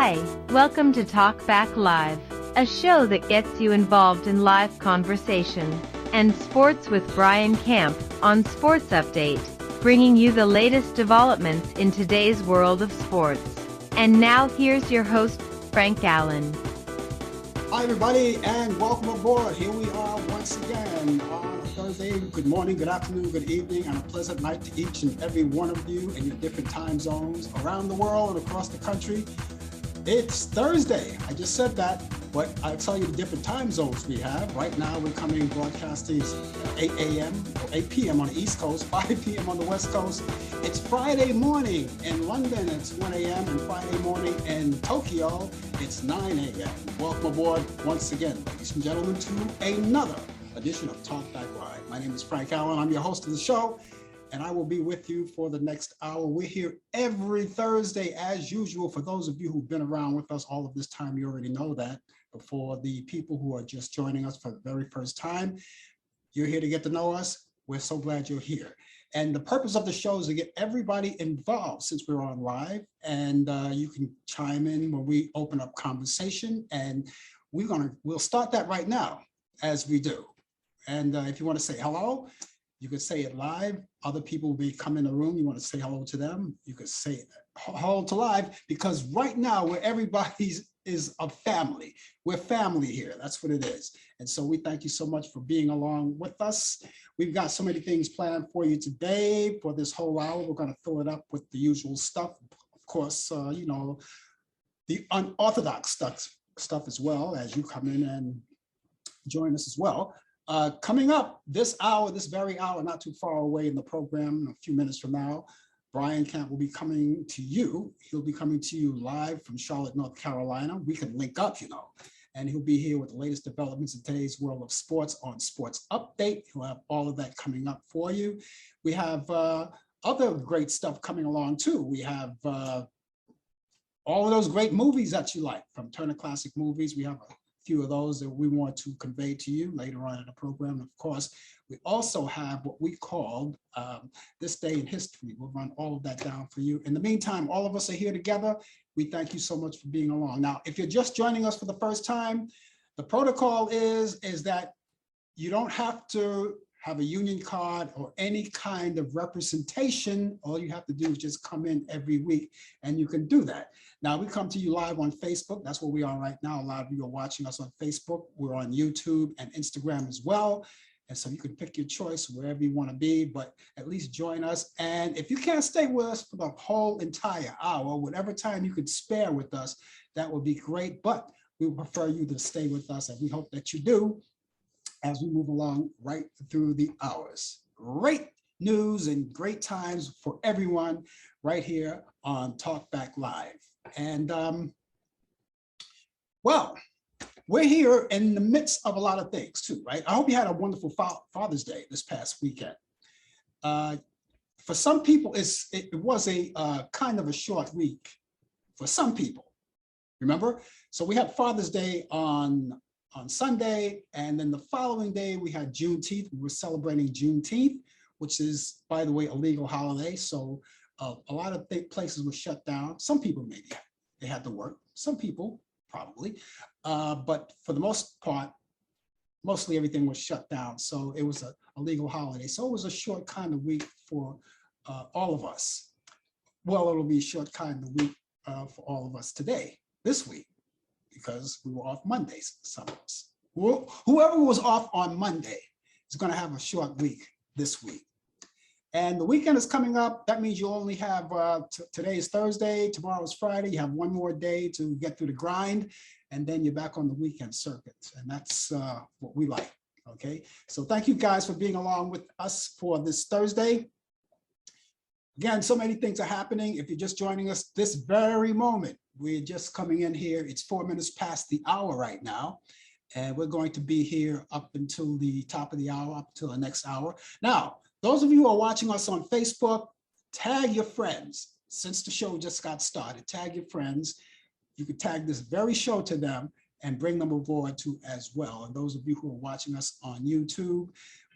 Hi, welcome to Talk Back Live, a show that gets you involved in live conversation and sports with Brian Camp on Sports Update, bringing you the latest developments in today's world of sports. And now here's your host, Frank Allan. Hi, everybody, and welcome aboard. Here we are once again on Thursday. Good morning, good afternoon, good evening, and a pleasant night to each and every one of you in your different time zones around the world and across the country. It's Thursday. I just said that, but I'll tell you the different time zones we have. Right now, we're coming broadcasting 8 a.m. or 8 p.m. on the East Coast, 5 p.m. on the West Coast. It's Friday morning in London. It's 1 a.m. and Friday morning in Tokyo. It's 9 a.m. Welcome aboard once again, ladies and gentlemen, to another edition of Talk Back Live. My name is Frank Allan. I'm your host of the show, and I will be with you for the next hour. We're here every Thursday, as usual. For those of you who've been around with us all of this time, you already know that. But for the people who are just joining us for the very first time, you're here to get to know us. We're so glad you're here. And the purpose of the show is to get everybody involved since we're on live. And you can chime in when we open up conversation. And we'll start that right now, as we do. And if you want to say hello, you could say it live. Other people may come in the room. You want to say hello to them. You could say hello to live, because right now where everybody's is a family. We're family here. That's what it is. And so we thank you so much for being along with us. We've got so many things planned for you today for this whole hour. We're going to fill it up with the usual stuff. Of course, the unorthodox stuff as well, as you come in and join us as well. Coming up this hour, this very hour, not too far away in the program, a few minutes from now, Brian Camp will be coming to you. He'll be coming to you live from Charlotte, North Carolina. We can link up, and he'll be here with the latest developments in today's world of sports on Sports Update. He'll have all of that coming up for you. We have other great stuff coming along too. We have all of those great movies that you like from Turner Classic Movies. We have a few of those that we want to convey to you later on in the program. Of course, we also have what we called This Day in History. We'll run all of that down for you. In the meantime, all of us are here together. We thank you so much for being along. Now, if you're just joining us for the first time, the protocol is that you don't have to have a union card or any kind of representation. All you have to do is just come in every week, and you can do that. Now, we come to you live on Facebook. That's where we are right now. A lot of you are watching us on Facebook. We're on YouTube and Instagram as well. And so you can pick your choice wherever you want to be, but at least join us. And if you can't stay with us for the whole entire hour, whatever time you could spare with us, that would be great. But we would prefer you to stay with us, and we hope that you do as we move along right through the hours. Great news and great times for everyone right here on Talk Back Live. And well, we're here in the midst of a lot of things too, right? I hope you had a wonderful Father's Day this past weekend. For some people, it was a kind of a short week for some people, remember? So we had Father's Day on Sunday, and then the following day we had Juneteenth. We were celebrating Juneteenth, which is, by the way, a legal holiday. So a lot of places were shut down. Some people maybe they had to work. Some people probably, but for the most part, mostly everything was shut down. So it was a legal holiday. So it was a short kind of week for all of us. Well, it'll be a short kind of week for all of us today, this week, because we were off Mondays, some of us. Whoever was off on Monday is going to have a short week this week. And the weekend is coming up. That means you only have, today is Thursday, tomorrow is Friday. You have one more day to get through the grind, and then you're back on the weekend circuit. And that's what we like, okay? So thank you guys for being along with us for this Thursday. Again, so many things are happening. If you're just joining us this very moment, we're just coming in here. It's 4 minutes past the hour right now. And we're going to be here up until the top of the hour, up until the next hour. Now, those of you who are watching us on Facebook, tag your friends. Since the show just got started, tag your friends. You could tag this very show to them and bring them aboard too as well. And those of you who are watching us on YouTube,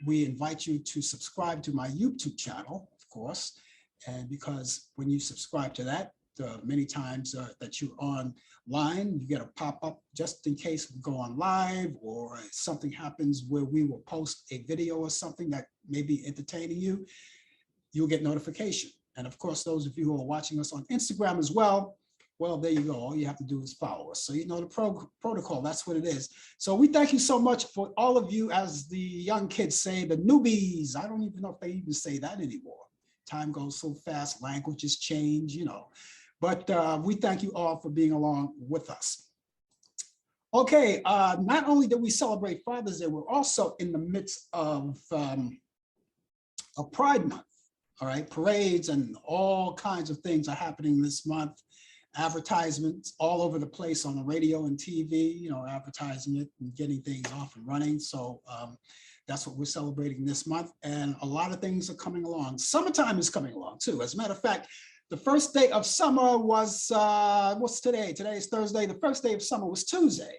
we invite you to subscribe to my YouTube channel, of course. And because when you subscribe to that, many times that you're online. You get a pop-up just in case we go on live or something happens where we will post a video or something that may be entertaining you. You'll get notification. And of course, those of you who are watching us on Instagram as well, well, there you go. All you have to do is follow us. So you know the protocol, that's what it is. So we thank you so much for all of you, as the young kids say, the newbies. I don't even know if they even say that anymore. Time goes so fast, languages change, you know. But we thank you all for being along with us. Okay, not only did we celebrate Father's Day, we're also in the midst of Pride Month. All right, parades and all kinds of things are happening this month. Advertisements all over the place on the radio and TV, you know, advertising it and getting things off and running. So that's what we're celebrating this month. And a lot of things are coming along. Summertime is coming along too. As a matter of fact, the first day of summer was, what's today? Today is Thursday. The first day of summer was Tuesday.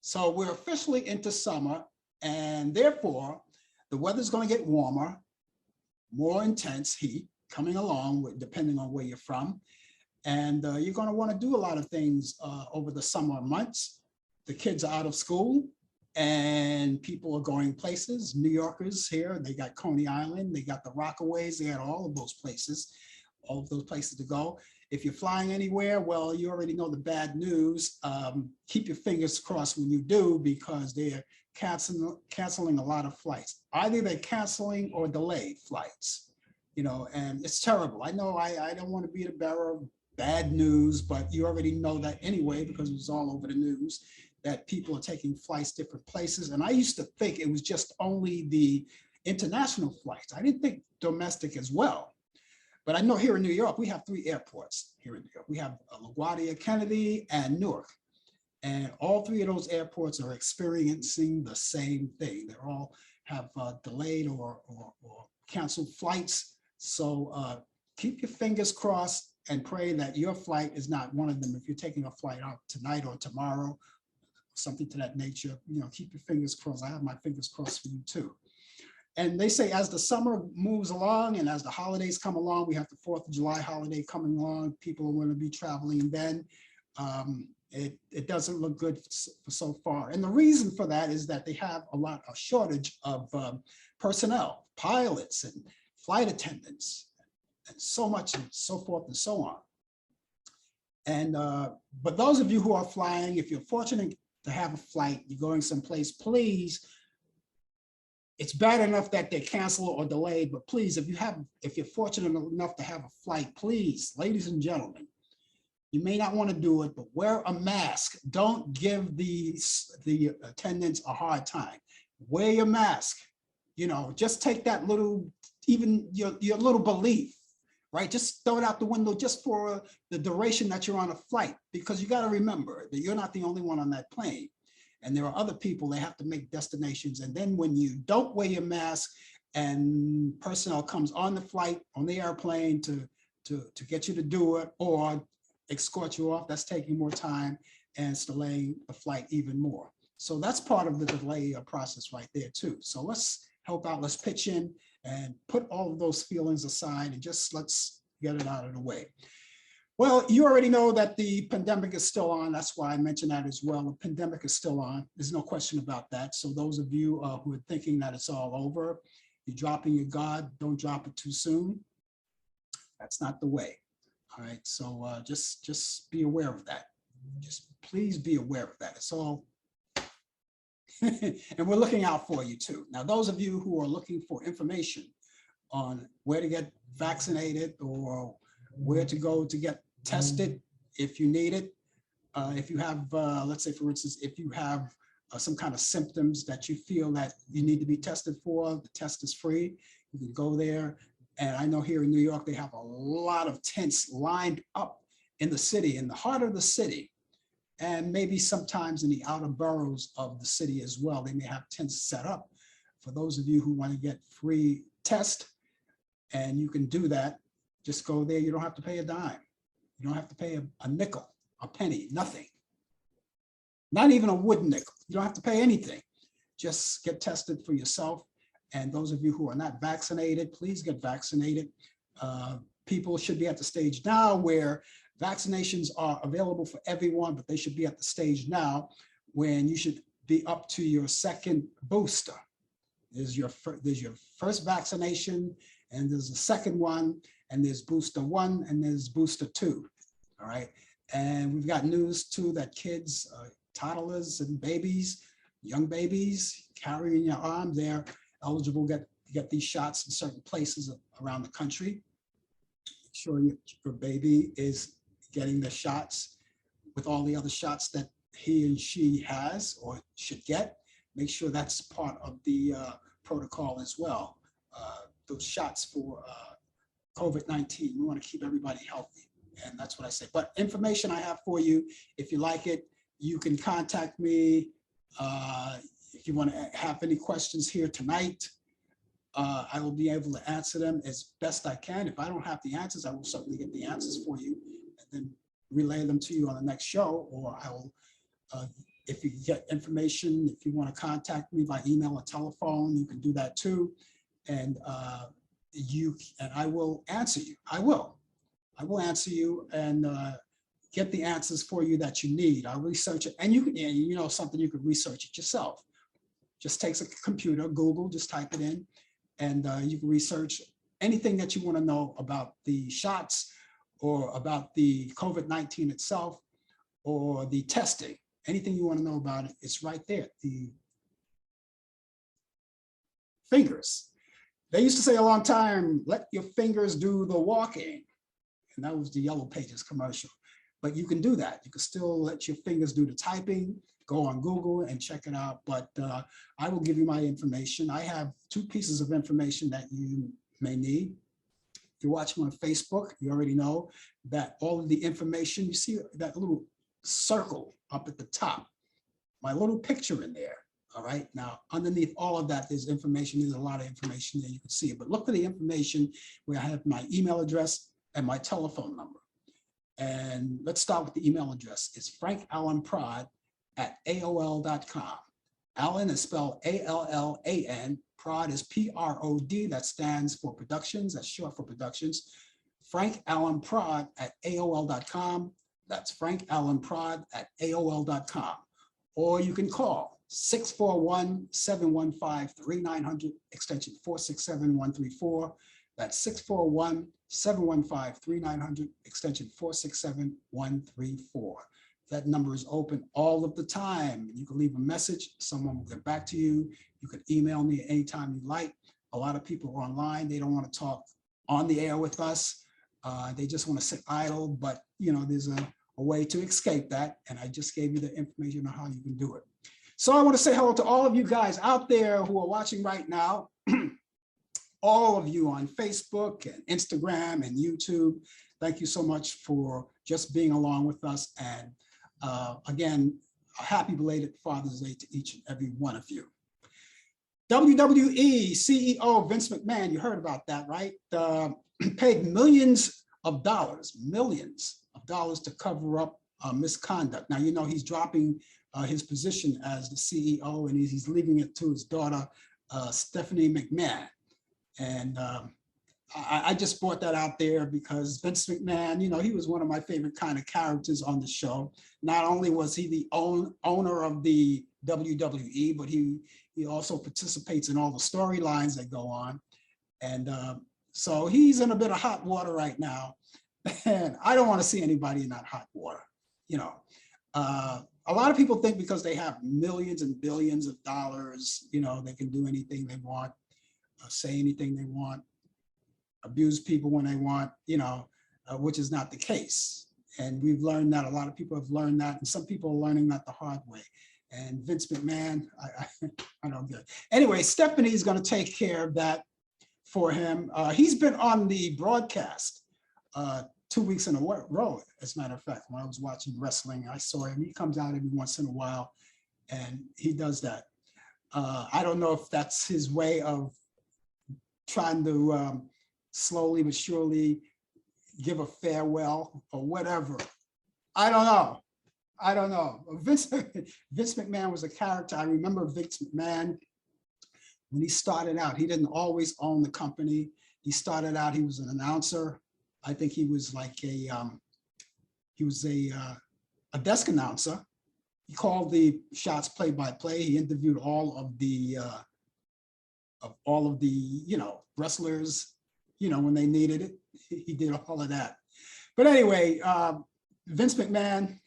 So we're officially into summer, and therefore the weather's going to get warmer, more intense heat coming along, depending on where you're from. And you're going to want to do a lot of things over the summer months. The kids are out of school and people are going places. New Yorkers here, they got Coney Island, they got the Rockaways, they had all of those places to go. If you're flying anywhere, well, you already know the bad news. Keep your fingers crossed when you do, because they're canceling a lot of flights. Either they're canceling or delayed flights, you know, and it's terrible. I know I don't want to be the bearer of bad news, but you already know that anyway, because it was all over the news that people are taking flights different places. And I used to think it was just only the international flights. I didn't think domestic as well. But I know here in New York, we have 3 airports here in New York. We have LaGuardia, Kennedy, and Newark. And all 3 of those airports are experiencing the same thing. They all have delayed or canceled flights. So keep your fingers crossed and pray that your flight is not one of them. If you're taking a flight out tonight or tomorrow, something to that nature, you know, keep your fingers crossed. I have my fingers crossed for you too. And they say as the summer moves along and as the holidays come along, we have the 4th of July holiday coming along. People are going to be traveling then. It doesn't look good so far. And the reason for that is that they have a shortage of personnel, pilots and flight attendants, and so much and so forth and so on. And but those of you who are flying, if you're fortunate to have a flight, you're going someplace, please, it's bad enough that they cancel or delay, but please, if you're fortunate enough to have a flight, please, ladies and gentlemen, you may not want to do it, but wear a mask. Don't give the attendants a hard time. Wear your mask. You know, just take that little, even your little belief, right? Just throw it out the window just for the duration that you're on a flight, because you got to remember that you're not the only one on that plane. And there are other people, they have to make destinations. And then when you don't wear your mask and personnel comes on the flight, on the airplane to get you to do it or escort you off, that's taking more time and it's delaying the flight even more. So that's part of the delay process right there too. So let's help out, let's pitch in and put all of those feelings aside and just let's get it out of the way. Well, you already know that the pandemic is still on. That's why I mentioned that as well. The pandemic is still on. There's no question about that. So those of you who are thinking that it's all over, you're dropping your guard, don't drop it too soon. That's not the way. All right, so just be aware of that. Just please be aware of that. It's all, and we're looking out for you too. Now, those of you who are looking for information on where to get vaccinated or where to go to get tested if you need it, if you have, let's say for instance, if you have some kind of symptoms that you feel that you need to be tested for, the test is free. You can go there. And I know here in New York, they have a lot of tents lined up in the city, in the heart of the city, and maybe sometimes in the outer boroughs of the city as well. They may have tents set up for those of you who want to get free test, and you can do that. Just go there. You don't have to pay a dime. You don't have to pay a nickel, a penny, nothing. Not even a wooden nickel. You don't have to pay anything. Just get tested for yourself. And those of you who are not vaccinated, please get vaccinated. People should be at the stage now where Vaccinations are available for everyone, but they should be at the stage now when you should be up to your second booster. There's your first vaccination, and there's a second one, and there's booster 1, and there's booster 2. All right. And we've got news too that kids, toddlers and babies, young babies carrying your arm, they're eligible to get these shots in certain places around the country. Make sure your baby is getting the shots with all the other shots that he and she has or should get. Make sure that's part of the protocol as well. Those shots for COVID-19, we want to keep everybody healthy. And that's what I say. But information I have for you, if you like it, you can contact me. If you want to have any questions here tonight, I will be able to answer them as best I can. If I don't have the answers, I will certainly get the answers for you and then relay them to you on the next show. Or I will, if you get information, if you want to contact me by email or telephone, you can do that too. And I will answer you. I will answer you and get the answers for you that you need. I'll research it, and you can, you know, something you could research it yourself. Just takes a computer, Google, just type it in, and you can research anything that you want to know about the shots or about the COVID-19 itself or the testing. Anything you want to know about it, it's right there. The fingers. They used to say a long time, let your fingers do the walking. And that was the Yellow Pages commercial. But you can do that. You can still let your fingers do the typing, go on Google and check it out. But I will give you my information. I have 2 pieces of information that you may need. If you're watching on Facebook, you already know that all of the information, you see that little circle up at the top, my little picture in there. All right. Now, underneath all of that, there's information. There's a lot of information there. You can see it. But look for the information where I have my email address and my telephone number. And let's start with the email address. It's frankallanprod@aol.com. Allan is spelled A-L-L-A-N. Prod is P-R-O-D. That stands for productions. That's short for productions. frankallanprod@aol.com. That's frankallanprod@aol.com. Or you can call 641-715-3900, extension 467-134. That's 641-715-3900, extension 467-134. That number is open all of the time. You can leave a message. Someone will get back to you. You can email me anytime you like. A lot of people are online. They don't want to talk on the air with us. They just want to sit idle, but you know, there's a way to escape that. And I just gave you the information on how you can do it. So I want to say hello to all of you guys out there who are watching right now. All of you on Facebook and Instagram and YouTube. Thank you so much for just being along with us. And again, a happy belated Father's Day to each and every one of you. WWE CEO Vince McMahon, you heard about that, right? Paid millions of dollars to cover up misconduct. Now, you know, he's dropping his position as the CEO and he's leaving it to his daughter, Stephanie McMahon. And I just brought that out there because Vince McMahon, you know, he was one of my favorite kind of characters on the show. Not only was he the owner of the WWE, but he also participates in all the storylines that go on. And so he's in a bit of hot water right now. And I don't want to see anybody in that hot water. You know, a lot of people think because they have millions and billions of dollars, you know, they can do anything they want, say anything they want, abuse people when they want, you know, which is not the case. And we've learned that. A lot of people have learned that, and some people are learning that the hard way. And Vince McMahon, I don't get it. Anyway, Stephanie's going to take care of that for him. He's been on the broadcast 2 weeks in a row, as a matter of fact. When I was watching wrestling, I saw him. He comes out every once in a while, and he does that. I don't know if that's his way of trying to slowly but surely give a farewell or whatever. I don't know. Vince McMahon was a character. I remember Vince McMahon when he started out. He didn't always own the company. He started out, he was an announcer. I think he was like a He was a desk announcer. He called the shots play by play. He interviewed all of the wrestlers, when they needed it. He did all of that. But anyway, Vince McMahon,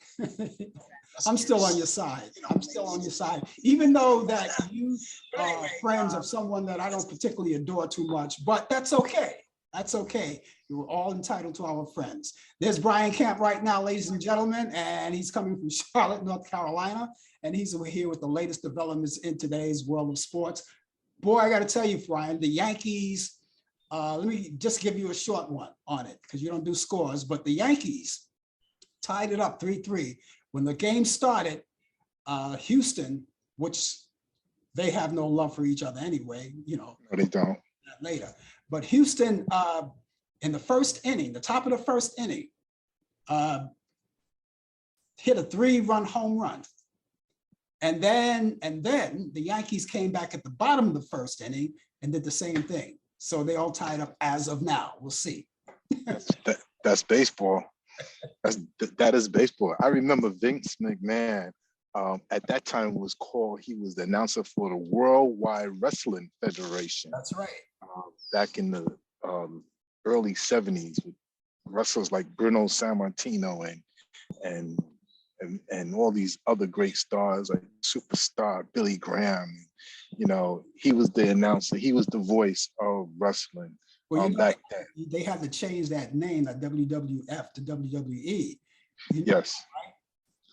I'm still on your side. I'm still on your side, even though that you are friends of someone that I don't particularly adore too much, but that's okay. That's okay. We're all entitled to our friends. There's Brian Camp right now, ladies and gentlemen, and he's coming from Charlotte, North Carolina, and he's over here with the latest developments in today's world of sports. Boy, I got to tell you, Brian, the Yankees, let me just give you a short one on it because you don't do scores, but the Yankees tied it up 3-3. When the game started, Houston, which they have no love for each other anyway, No, they don't. Later. But Houston, in the first inning, the top of the first inning, hit a 3-run home run. And then the Yankees came back at the bottom of the first inning and did the same thing. So they all tied up as of now. We'll see. That's baseball. That is baseball. I remember Vince McMahon at that time he was the announcer for the Worldwide Wrestling Federation. That's right. Back in the early 70s with wrestlers like Bruno Sammartino and all these other great stars like superstar Billy Graham. He was the announcer. He was the voice of wrestling. Well, back then. They had to change that name, that WWF to WWE. Yes. Right?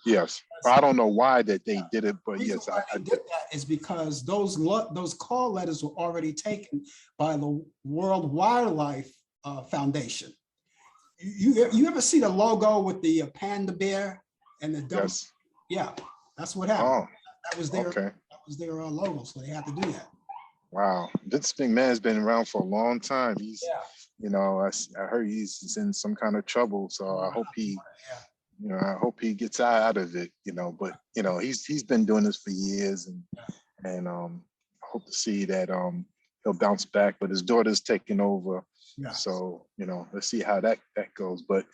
Yes. I don't know why that they did it, but yes, I did that is because those call letters were already taken by the World Wildlife Foundation. You ever see the logo with the panda bear and the dog? Yes. Yeah, that's what happened. Oh, that was their okay. That was their logo, so they had to do that. Wow, Vince McMahon's been around for a long time. He's, I heard he's in some kind of trouble, so I hope I hope he gets out of it. But he's been doing this for years, and I hope to see that he'll bounce back. But his daughter's taking over, so let's see how that goes. But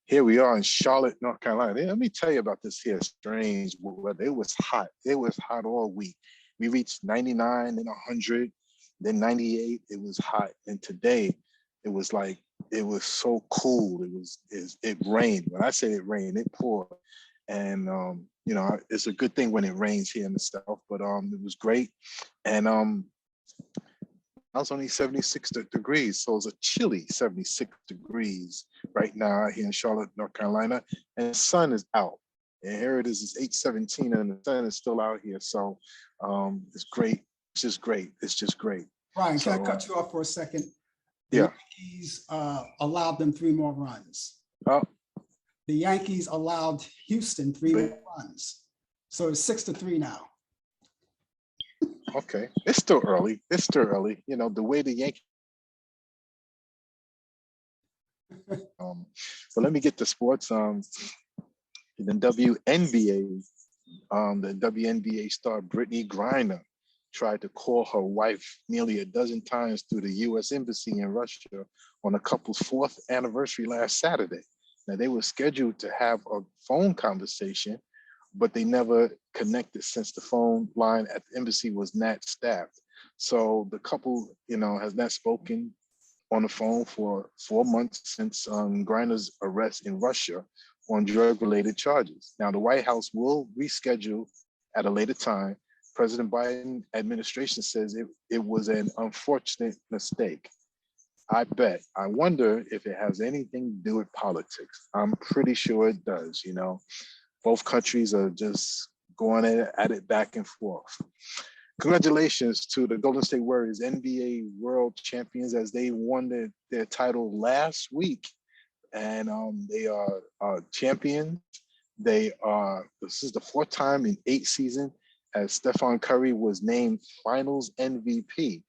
here we are in Charlotte, North Carolina. Let me tell you about this here strange weather. It was hot. It was hot all week. We reached 99 and 100, then 98. It was hot, and today it was so cool. It rained. When I say it rained, it poured, and it's a good thing when it rains here in the South. But it was great, and I was only 76 degrees, so it's a chilly 76 degrees right now out here in Charlotte, North Carolina, and the sun is out. And here it is, it's 8:17 and the sun is still out here. So it's great. It's just great. It's just great. Brian, can I cut you off for a second? The Yankees allowed them 3 more runs. Oh. The Yankees allowed Houston 3 more runs. So it's 6-3 now. Okay. It's still early. It's still early. The way the Yankees. So let me get to sports. The WNBA, the WNBA star Brittany Griner tried to call her wife nearly a dozen times through the U.S. Embassy in Russia on the couple's 4th anniversary last Saturday. Now, they were scheduled to have a phone conversation, but they never connected since the phone line at the embassy was not staffed. So the couple, has not spoken on the phone for 4 months since Griner's arrest in Russia on drug-related charges. Now, the White House will reschedule at a later time. President Biden administration says it was an unfortunate mistake. I wonder if it has anything to do with politics. I'm pretty sure it does, Both countries are just going at it back and forth. Congratulations to the Golden State Warriors, NBA World Champions, as they won their title last week. And they are champions. This is the 4th time in 8 seasons as Stephen Curry was named Finals MVP.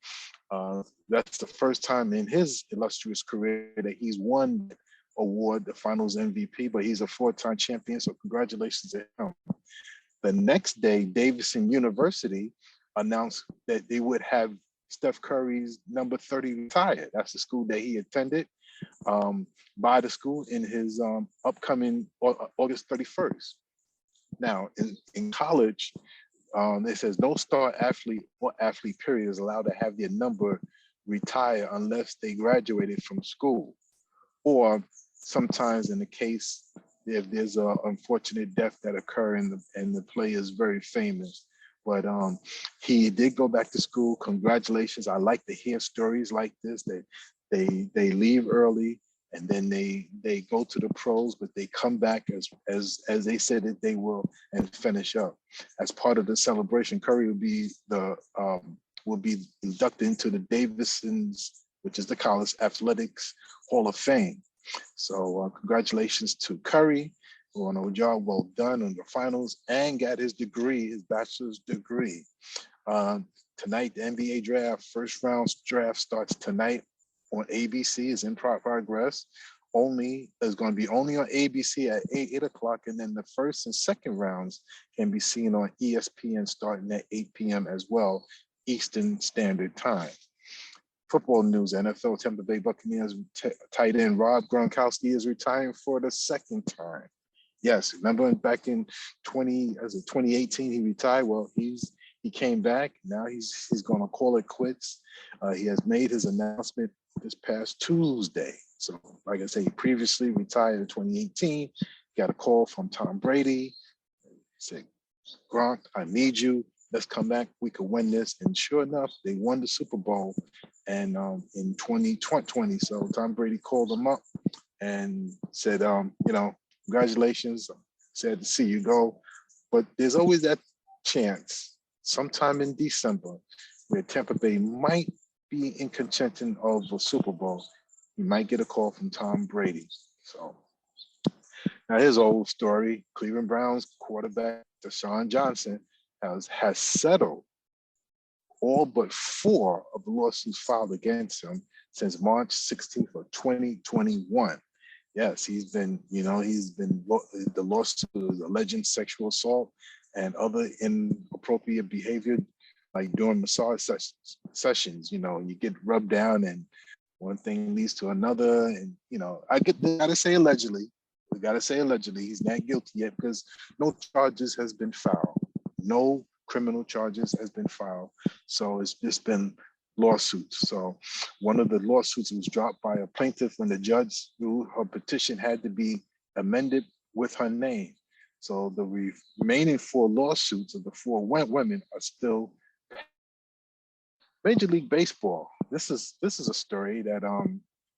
That's the first time in his illustrious career that he's won the award, the Finals MVP, but he's a 4-time champion, so congratulations to him. The next day, Davidson University announced that they would have Steph Curry's number 30 retired. That's the school that he attended. by the school in his upcoming August 31st. Now, in college, it says no star athlete or athlete period is allowed to have their number retire unless they graduated from school, or sometimes in the case if there's an unfortunate death that occur and the player is very famous. But he did go back to school. Congratulations! I like to hear stories like this. That they leave early and then they go to the pros, but they come back as they said that they will and finish up. As part of the celebration, Curry will be inducted into the Davison's, which is the college athletics Hall of Fame. So congratulations to Curry on a job well done on the finals and got his degree, his bachelor's degree. Tonight, the NBA draft, first round draft starts tonight on ABC, is in progress. Is going to be only on ABC at 8 o'clock, and then the first and second rounds can be seen on ESPN starting at 8 p.m. as well, Eastern Standard Time. Football news, NFL Tampa Bay Buccaneers tight end Rob Gronkowski is retiring for the second time. Yes, remember back in 2018 he retired? Well, he came back. Now he's going to call it quits. He has made his announcement this past Tuesday. So like I say, he previously retired in 2018. Got a call from Tom Brady. He said, Gronk, I need you. Let's come back. We could win this. And sure enough, they won the Super Bowl and in 2020. So Tom Brady called him up and said, congratulations. Sad to see you go. But there's always that chance sometime in December where Tampa Bay might be in contention of the Super Bowl. You might get a call from Tom Brady. So now his old story, Cleveland Browns quarterback Deshaun Johnson has settled all but 4 of the lawsuits filed against him since March 16th of 2021. Yes, he's been the lawsuit is alleging sexual assault and other inappropriate behavior, like during massage sessions. You get rubbed down and one thing leads to another. And, gotta say allegedly. We gotta say allegedly. He's not guilty yet because no charges has been filed. No criminal charges has been filed. So it's just been lawsuits. So one of the lawsuits was dropped by a plaintiff when the judge knew her petition had to be amended with her name. So the remaining 4 lawsuits of the 4 women are still Major League Baseball. This is a story that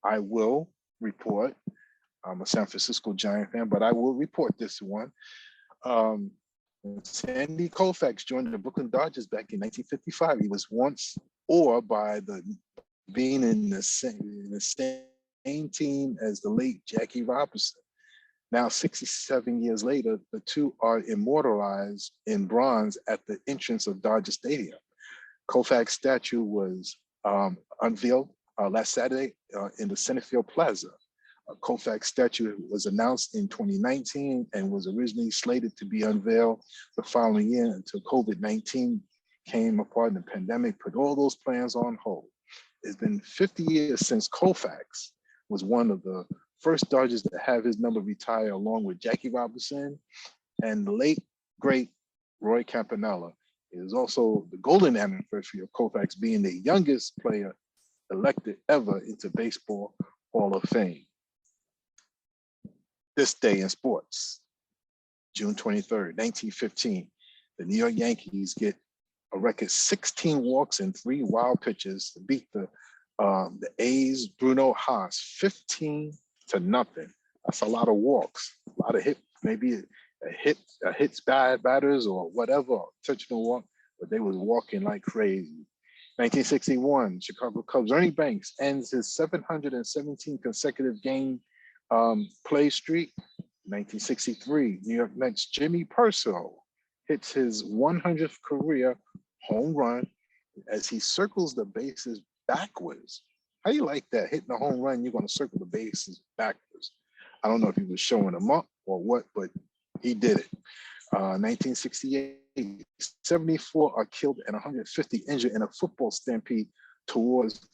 I will report. I'm a San Francisco Giant fan, but I will report this one. Sandy Koufax joined the Brooklyn Dodgers back in 1955. He was once being in the same team as the late Jackie Robinson. Now, 67 years later, the two are immortalized in bronze at the entrance of Dodger Stadium. Koufax statue was unveiled last Saturday in the Centerfield Plaza. Koufax statue was announced in 2019 and was originally slated to be unveiled the following year until COVID-19 came apart and the pandemic put all those plans on hold. It's been 50 years since Koufax was one of the first Dodgers to have his number retire, along with Jackie Robinson and the late, great Roy Campanella. It is also the golden anniversary of Koufax being the youngest player elected ever into Baseball Hall of Fame. This day in sports, June 23rd, 1915, the New York Yankees get a record 16 walks and 3 wild pitches to beat the A's Bruno Haas 15-0. That's a lot of walks, a lot of hit, maybe hits bad batters or whatever, intentional walk, but they was walking like crazy. 1961, Chicago Cubs Ernie Banks ends his 717 consecutive game play streak. 1963, New York Mets Jimmy Purcell hits his 100th career home run as he circles the bases backwards. How do you like that? Hitting a home run, you're going to circle the bases backwards. I don't know if he was showing them up or what, but he did it. 1968, 74 are killed and 150 injured in a football stampede towards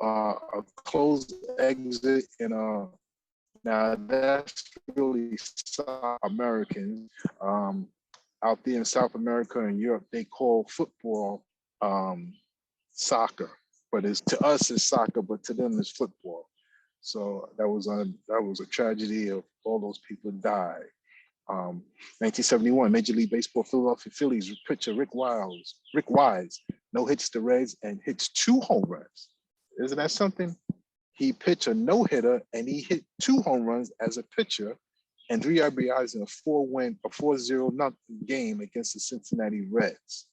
a closed exit in a, now that's really South Americans. Out there in South America and Europe, they call football soccer, but it's, to us it's soccer, but to them it's football. So that was a tragedy of all those people died. 1971, Major League Baseball, Philadelphia Phillies pitcher Rick Wise, no hits to Reds and hits 2 home runs. Isn't that something? He pitched a no-hitter and he hit 2 home runs as a pitcher and 3 RBIs in a 4-0 game against the Cincinnati Reds.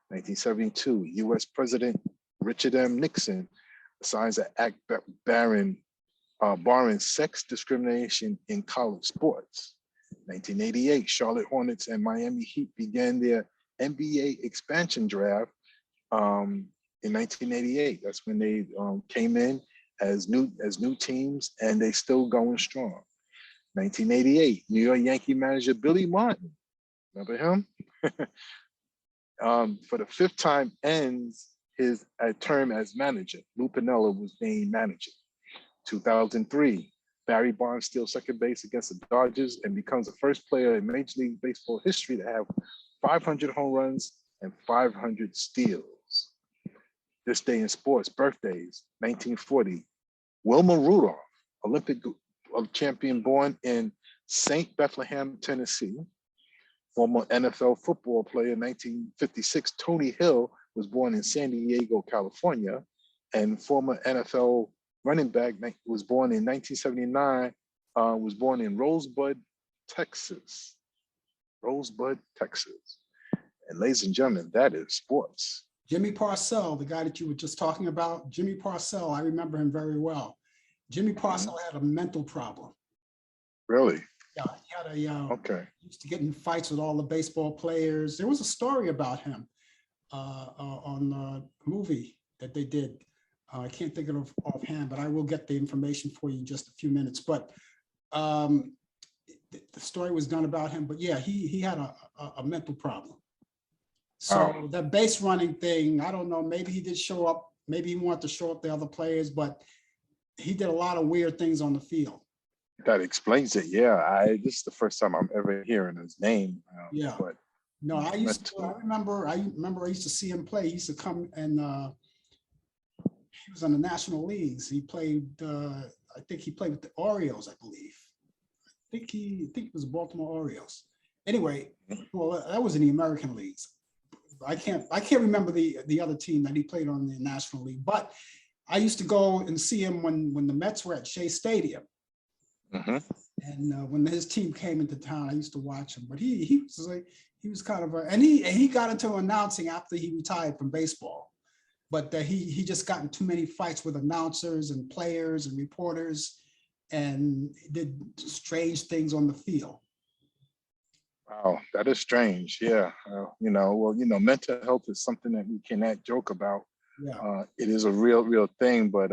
1972, U.S. President Richard M. Nixon signs an act barring sex discrimination in college sports. 1988, Charlotte Hornets and Miami Heat began their NBA expansion draft in 1988. That's when they came in as new teams, and they still going strong. 1988, New York Yankee manager Billy Martin, remember him? For the 5th time ends his term as manager. Lou Piniella was named manager. 2003, Barry Bonds steals second base against the Dodgers and becomes the first player in Major League Baseball history to have 500 home runs and 500 steals. This day in sports, birthdays, 1940, Wilma Rudolph, Olympic champion born in St. Bethlehem, Tennessee. Former NFL football player, 1956, Tony Hill was born in San Diego, California. And former NFL running back was born in 1979, was born in Rosebud, Texas. Rosebud, Texas. And ladies and gentlemen, that is sports. Jimmy Parcell, the guy that you were just talking about, Jimmy Parcell, I remember him very well. Jimmy Parcell had a mental problem. Really? Yeah, he had a, okay. He used to get in fights with all the baseball players. There was a story about him on the movie that they did. I can't think of offhand, but I will get the information for you in just a few minutes. But the story was done about him. But yeah, he had a mental problem. So that base running thing, I don't know, maybe he did show up, maybe he wanted to show up the other players, but he did a lot of weird things on the field. That explains it. Yeah, this is the first time I'm ever hearing his name. Yeah. But no, I remember I used to see him play. He used to come and he was on the National Leagues. He played, I think he played with the Orioles, I believe. I think it was the Baltimore Orioles. Anyway, well, that was in the American Leagues. I can't remember the other team that he played on in the National League, but I used to go and see him when the Mets were at Shea Stadium. Mm-hmm. And when his team came into town, I used to watch him. But he was kind of and he got into announcing after he retired from baseball. But he just got in too many fights with announcers and players and reporters, and did strange things on the field. Wow, that is strange. Yeah, mental health is something that we cannot joke about. Yeah. It is a real thing, but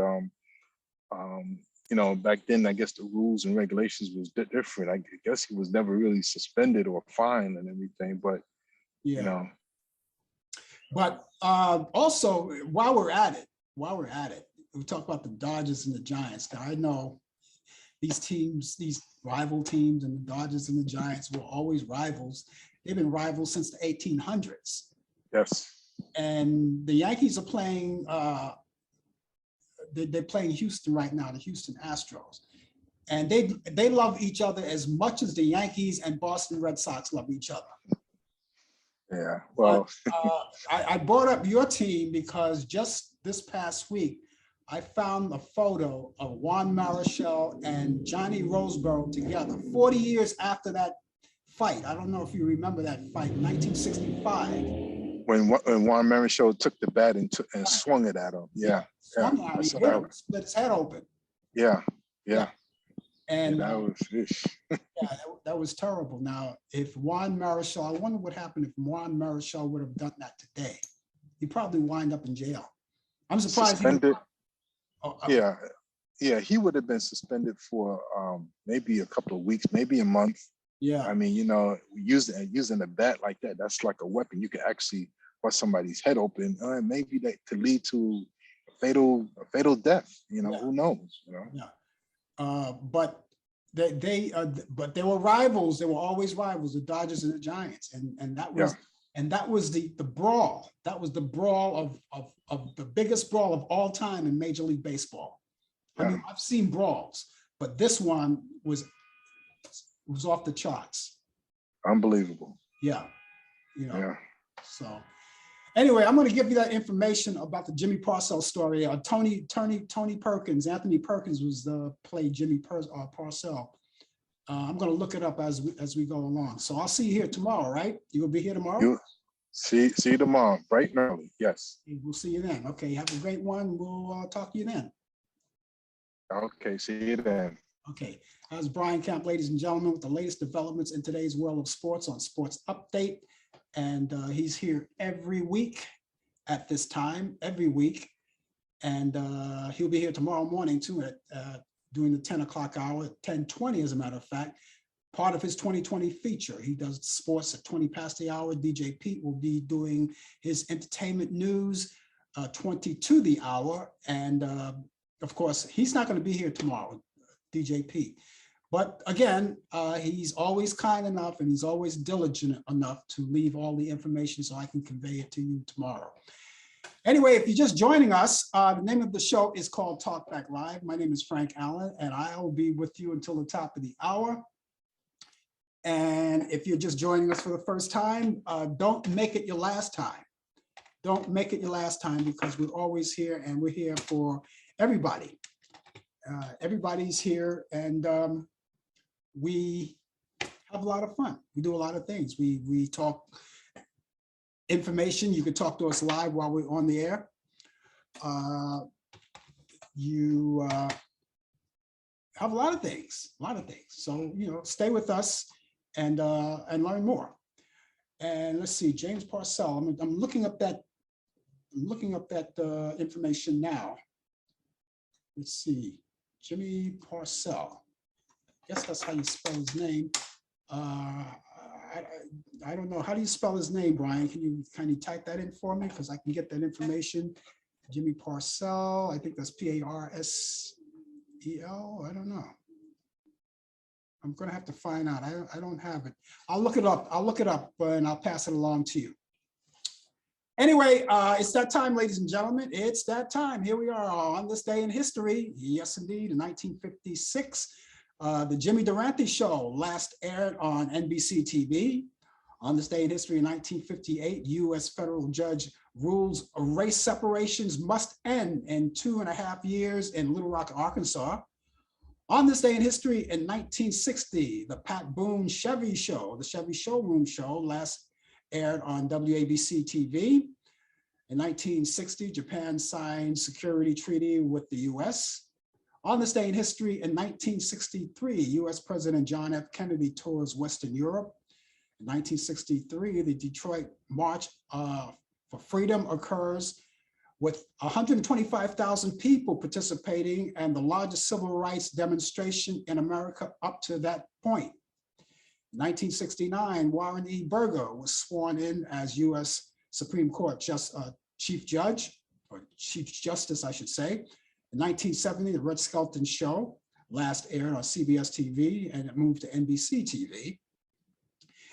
back then, I guess the rules and regulations was different. I guess he was never really suspended or fined and everything, but yeah. But also, while we're at it, we talk about the Dodgers and the Giants. Now, I know these teams, these rival teams, and the Dodgers and the Giants were always rivals. They've been rivals since the 1800s. Yes. And the Yankees are playing, they're playing Houston right now, the Houston Astros. And they love each other as much as the Yankees and Boston Red Sox love each other. Yeah, well. But, I brought up your team because just this past week, I found a photo of Juan Marichal and Johnny Roseboro together 40 years after that fight. I don't know if you remember that fight, 1965. When Juan Marichal took the bat and swung it at him. Yeah. Swung at him, split his head open. Yeah. And that was that was terrible. Now, if Juan Marichal, I wonder what happened if Juan Marichal would have done that today. He'd probably wind up in jail. I'm surprised. Suspended. Yeah, he would have been suspended for maybe a couple of weeks, maybe a month. Yeah. I mean, using a bat like that, that's like a weapon. You can actually bust somebody's head open. Maybe that could lead to fatal death. You know, Yeah. who knows? You know. Yeah. But but they were rivals. They were always rivals, the Dodgers and the Giants, and that was the brawl. That was the brawl of the biggest brawl of all time in Major League Baseball. I mean, I've seen brawls, but this one was off the charts. Unbelievable. Yeah, you know. Yeah. So anyway, I'm going to give you that information about the Jimmy Parcells story. Tony Perkins, Anthony Perkins was played Jimmy Parcells. I'm going to look it up as we go along. So I'll see you here tomorrow, right? You will be here tomorrow? You see you tomorrow, bright and early. Yes. We'll see you then. Okay, have a great one. We'll talk to you then. Okay, see you then. Okay, that was Brian Camp, ladies and gentlemen, with the latest developments in today's world of sports on Sports Update. And he's here every week at this time, every week. And he'll be here tomorrow morning too during the 10 o'clock hour, 10:20 as a matter of fact, part of his 2020 feature. He does sports at 20 past the hour. DJ Pete will be doing his entertainment news 20 to the hour. And of course, he's not going to be here tomorrow, DJ Pete. But again, he's always kind enough and he's always diligent enough to leave all the information so I can convey it to you tomorrow. Anyway, if you're just joining us, the name of the show is called Talk Back Live. My name is Frank Allen, and I will be with you until the top of the hour. And if you're just joining us for the first time, don't make it your last time. Don't make it your last time, because we're always here and we're here for everybody. Everybody's here, and we have a lot of fun. We do a lot of things. We talk information. You can talk to us live while we're on the air. You have a lot of things, So, you know, stay with us and learn more. And let's see, James Parcells. I'm looking up that information now. Let's see, Jimmy Parcells. I guess that's how you spell his name. I don't know. How do you spell his name, Brian? Can you type that in for me? Because I can get that information. Jimmy Parcells. I think that's Parcel. I don't know. I'm going to have to find out. I don't have it. I'll look it up. And I'll pass it along to you. Anyway, it's that time, ladies and gentlemen. It's that time. Here we are on this day in history. Yes, indeed, in 1956. The Jimmy Durante Show last aired on NBC TV. On this day in history in 1958, U.S. federal judge rules race separations must end in 2.5 years in Little Rock, Arkansas. On this day in history in 1960, the Pat Boone Chevy Show, the Chevy Showroom Show, last aired on WABC TV. In 1960, Japan signed security treaty with the U.S. On this day in history in 1963, U.S. President John F. Kennedy tours Western Europe. In 1963, the Detroit March for Freedom occurs with 125,000 people participating and the largest civil rights demonstration in America up to that point. In 1969, Warren E. Burger was sworn in as U.S. Supreme Court Chief Judge, or Chief Justice, I should say. In 1970, the Red Skelton Show last aired on CBS TV and it moved to NBC TV.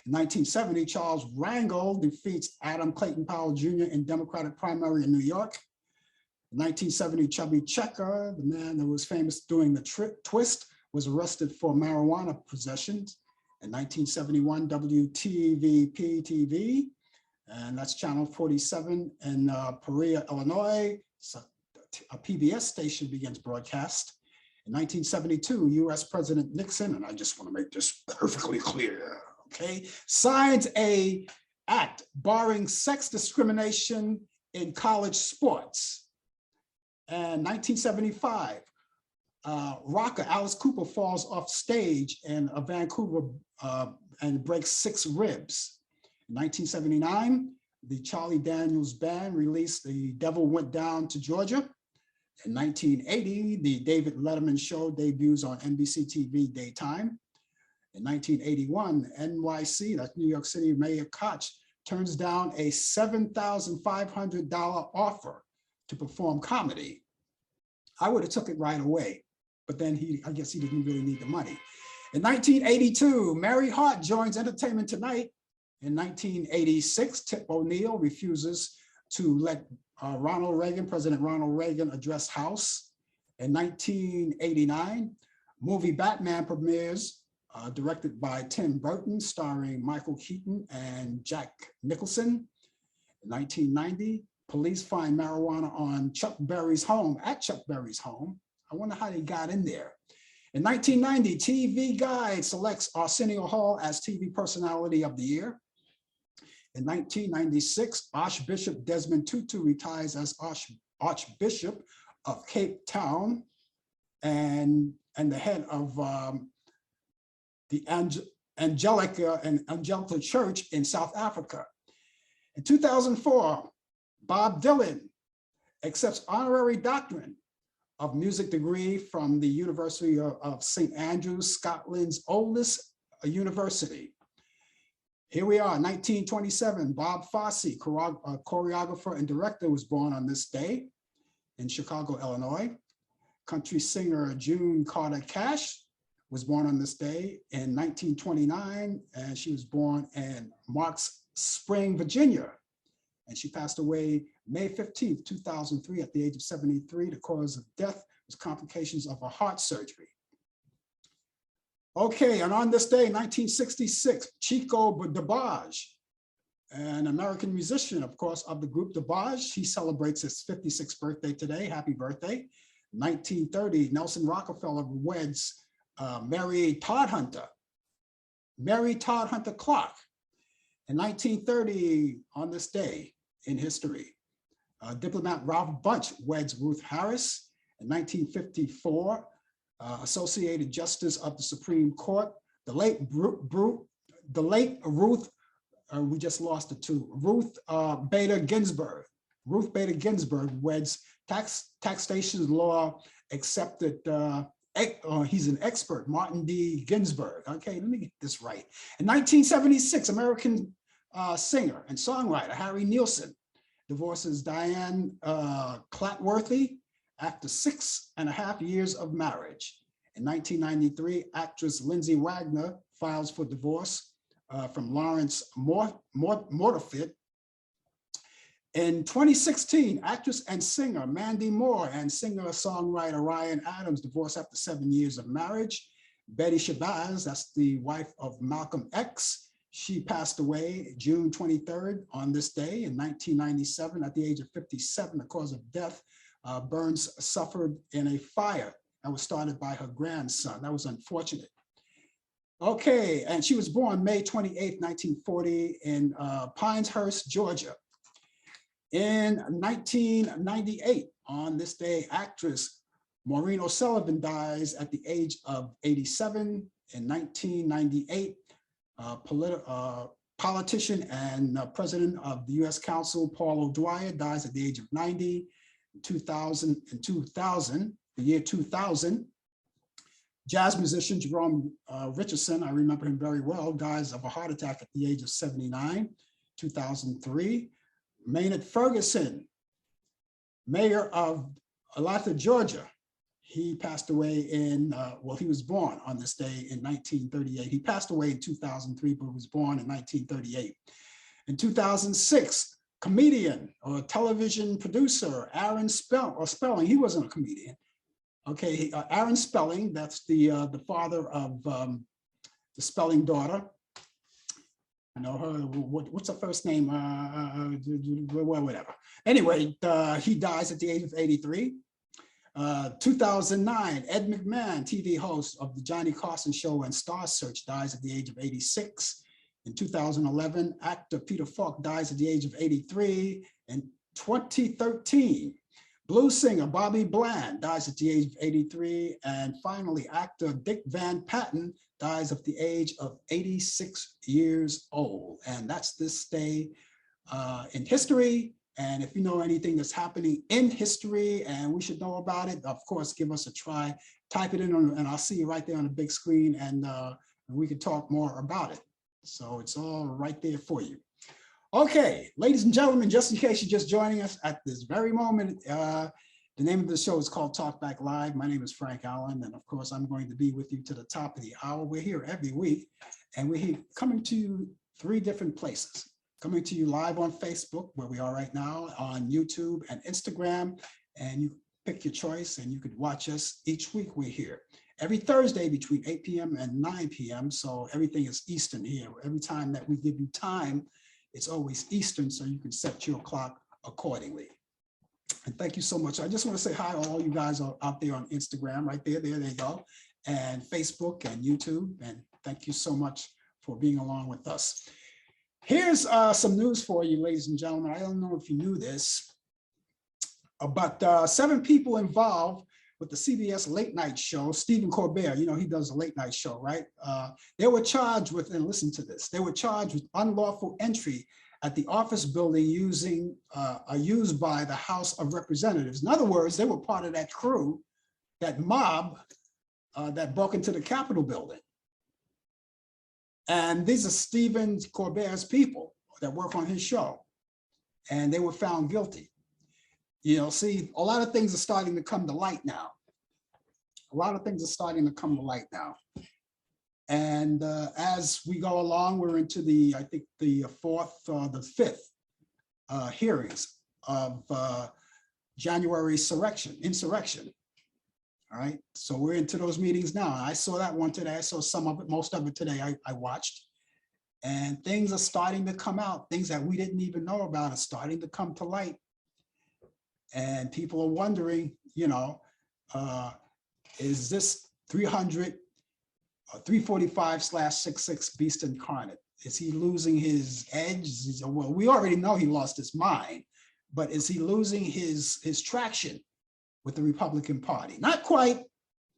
In 1970, Charles Rangel defeats Adam Clayton Powell Jr. in Democratic primary in New York. In 1970, Chubby Checker, the man that was famous doing the twist, was arrested for marijuana possessions. In 1971, WTVP TV, and that's channel 47 in Peoria, Illinois. So a PBS station begins broadcast. In 1972, US President Nixon, and I just want to make this perfectly clear, okay, signs an act barring sex discrimination in college sports. And 1975, rocker Alice Cooper falls off stage in Vancouver and breaks 6 ribs. In 1979, the Charlie Daniels Band released The Devil Went Down to Georgia. In 1980, the David Letterman Show debuts on NBC TV daytime. In 1981, NYC, that's New York City, Mayor Koch turns down a $7,500 offer to perform comedy. I would have took it right away, but then I guess he didn't really need the money. In 1982, Mary Hart joins Entertainment Tonight. In 1986, Tip O'Neill refuses to let President Ronald Reagan address House. In 1989, movie Batman premieres, directed by Tim Burton, starring Michael Keaton and Jack Nicholson. In 1990, police find marijuana on Chuck Berry's home, at Chuck Berry's home. I wonder how they got in there. In 1990, TV Guide selects Arsenio Hall as TV Personality of the Year. In 1996, Archbishop Desmond Tutu retires as Archbishop of Cape Town and the head of the Angelical Church in South Africa. In 2004, Bob Dylan accepts honorary doctorate of music degree from the University of St. Andrews, Scotland's oldest university. Here we are, 1927, Bob Fosse, choreographer and director, was born on this day in Chicago, Illinois. Country singer June Carter Cash was born on this day in 1929, and she was born in Marks Spring, Virginia. And she passed away May 15th, 2003 at the age of 73. The cause of death was complications of a heart surgery. Okay, and on this day, 1966, Chico DeBarge, an American musician, of course, of the group DeBarge. He celebrates his 56th birthday today. Happy birthday. 1930, Nelson Rockefeller weds Mary Todd Hunter Clark. In 1930, on this day in history, diplomat Ralph Bunche weds Ruth Harris. In 1954, Associated Justice of the Supreme Court, the late Ruth, we just lost it too, Ruth Bader Ginsburg. Ruth Bader Ginsburg weds taxation law accepted, he's an expert, Martin D. Ginsburg. Okay, let me get this right. In 1976, American singer and songwriter Harry Nilsson divorces Diane Clatworthy after 6.5 years of marriage. In 1993, actress Lindsay Wagner files for divorce from Lawrence Mortifitt. In 2016, actress and singer Mandy Moore and singer-songwriter Ryan Adams divorced after 7 years of marriage. Betty Shabazz, that's the wife of Malcolm X, she passed away June 23rd on this day in 1997 at the age of 57. The cause of death, burns suffered in a fire that was started by her grandson. That was unfortunate. Okay, and she was born May 28th, 1940 in Pinehurst, Georgia. In 1998, on this day, actress Maureen O'Sullivan dies at the age of 87. In 1998, politician and president of the U.S. Council, Paul O'Dwyer, dies at the age of 90. In 2000, the year 2000, jazz musician Jerome Richardson, I remember him very well, dies of a heart attack at the age of 79. 2003, Maynard Ferguson, mayor of Atlanta, Georgia. He passed away in, well, he was born on this day in 1938. He passed away in 2003, but was born in 1938. In 2006, comedian or television producer, Aaron Spelling, he wasn't a comedian. Okay, Aaron Spelling, that's the father of the Spelling daughter. I know her, what's her first name? Well, whatever. Anyway, he dies at the age of 83. 2009, Ed McMahon, TV host of the Johnny Carson Show and Star Search, dies at the age of 86. In 2011, actor Peter Falk dies at the age of 83. In 2013, blues singer Bobby Bland dies at the age of 83. And finally, actor Dick Van Patten dies at the age of 86 years old. And that's this day in history. And if you know anything that's happening in history and we should know about it, of course, give us a try. Type it in and I'll see you right there on the big screen, and we can talk more about it. So it's all right there for you. Okay, ladies and gentlemen, just in case you're just joining us at this very moment, the name of the show is called Talk Back Live. My name is Frank Allan, and of course, I'm going to be with you to the top of the hour. We're here every week, and we're here coming to you 3 different places. Coming to you live on Facebook, where we are right now, on YouTube and Instagram, and you pick your choice, and you could watch us each week. We're here every Thursday between 8 p.m. and 9 p.m. So everything is Eastern here. Every time that we give you time, it's always Eastern, so you can set your clock accordingly. And thank you so much. I just want to say hi to all you guys out there on Instagram, right there, there you go, and Facebook and YouTube. And thank you so much for being along with us. Here's some news for you, ladies and gentlemen. I don't know if you knew this, but 7 people involved with the CBS late night show, Stephen Colbert, you know, he does a late night show, right? They were charged with, and listen to this, they were charged with unlawful entry at the office building used by the House of Representatives. In other words, they were part of that crew, that mob that broke into the Capitol building. And these are Stephen Colbert's people that work on his show, and they were found guilty. You know, see, a lot of things are starting to come to light now. A lot of things are starting to come to light now. And as we go along, we're into the, I think, the 4th or the 5th hearings of January insurrection. All right, so we're into those meetings now. I saw that one today. I saw some of it, most of it today I watched. And things are starting to come out. Things that we didn't even know about are starting to come to light. And people are wondering, you know, is this 345/66 beast incarnate? Is he losing his edge? Well, we already know he lost his mind, but is he losing his traction with the Republican Party? Not quite,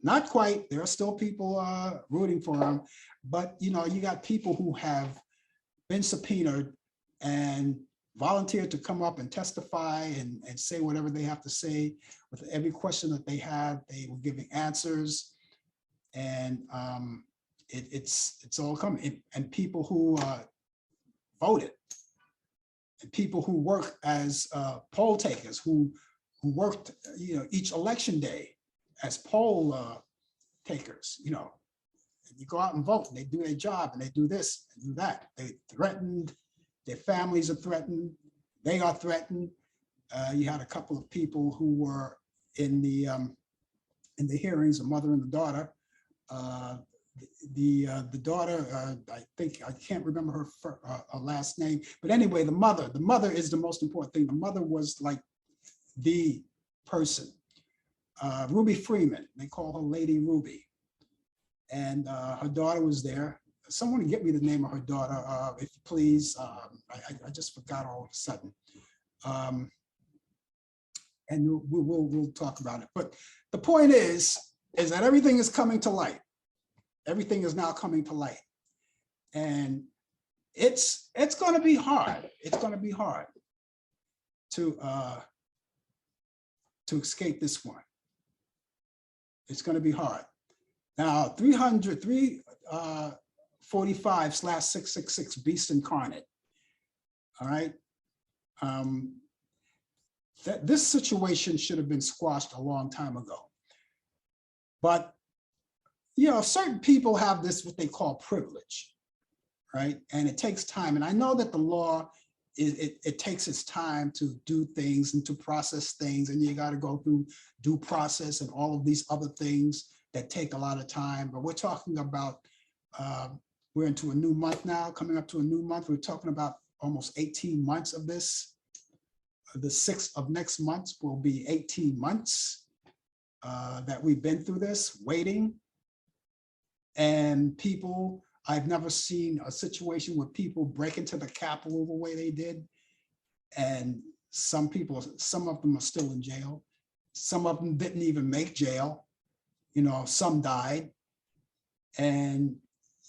not quite. There are still people rooting for him, but you know, you got people who have been subpoenaed and volunteered to come up and testify and say whatever they have to say. With every question that they had, they were giving answers, and it's all coming. And people who voted, and people who work as poll takers, who worked, you know, each election day as poll takers, you know, and you go out and vote, and they do their job, and they do this and do that. They threatened. Their families are threatened. They are threatened. You had a couple of people who were in the hearings, a mother and the daughter. The daughter, I think, I can't remember her last name, but anyway, the mother is the most important thing. The mother was like the person. Ruby Freeman, they call her Lady Ruby, and her daughter was there. Someone get me the name of her daughter, if you please. I just forgot all of a sudden. And we'll talk about it. But the point is that everything is coming to light. Everything is now coming to light. And it's going to be hard. It's going to be hard to escape this one. It's going to be hard. Now, 345/666 beast incarnate. All right. That this situation should have been squashed a long time ago. But, you know, certain people have this, what they call privilege, right? And it takes time. And I know that the law, it takes its time to do things and to process things. And you got to go through due process and all of these other things that take a lot of time. But we're talking about, we're into a new month now, coming up to a new month. We're talking about almost 18 months of this. The 6th of next month will be 18 months that we've been through this, waiting. And people, I've never seen a situation where people break into the Capitol the way they did. And some people, some of them are still in jail. Some of them didn't even make jail. You know, some died. And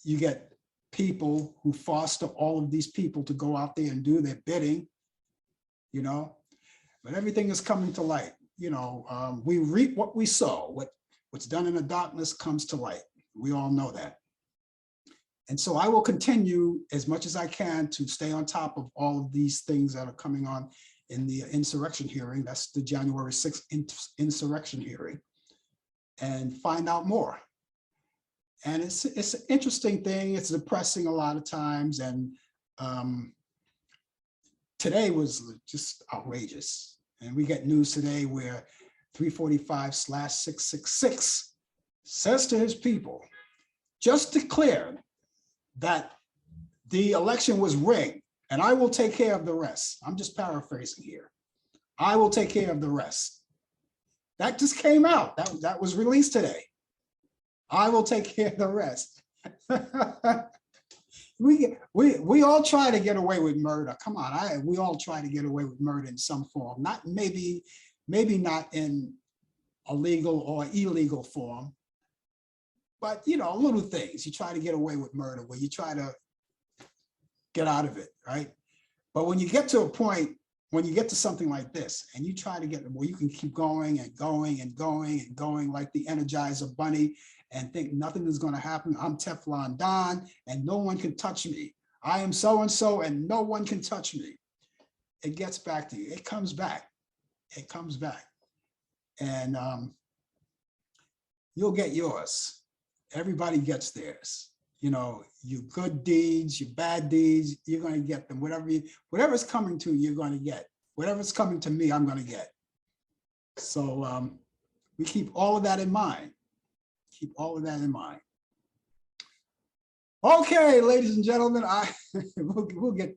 you get people who foster all of these people to go out there and do their bidding, you know, but everything is coming to light. You know, we reap what we sow. What's done in the darkness comes to light. We all know that. And so I will continue as much as I can to stay on top of all of these things that are coming on in the insurrection hearing. That's the January 6th insurrection hearing, and find out more. And it's an interesting thing. It's depressing a lot of times. And today was just outrageous. And we get news today where 345/666 says to his people, just declare that the election was rigged and I will take care of the rest. I'm just paraphrasing here. I will take care of the rest. That just came out. That was released today. I will take care of the rest. we all try to get away with murder. Come on, we all try to get away with murder in some form. Not maybe not in a legal or illegal form, but little things. You try to get away with murder where you try to get out of it, right? But when you get to a point, when you get to something like this, and you try to get where you can keep going and going and going and going like the Energizer Bunny, and think nothing is going to happen. I'm Teflon Don, and no one can touch me. I am so-and-so, and no one can touch me. It gets back to you. It comes back. It comes back. And you'll get yours. Everybody gets theirs. Your good deeds, your bad deeds, you're going to get them. Whatever's coming to you, you're going to get. Whatever's coming to me, I'm going to get. So we keep all of that in mind. Keep all of that in mind. Okay, ladies and gentlemen, we'll get.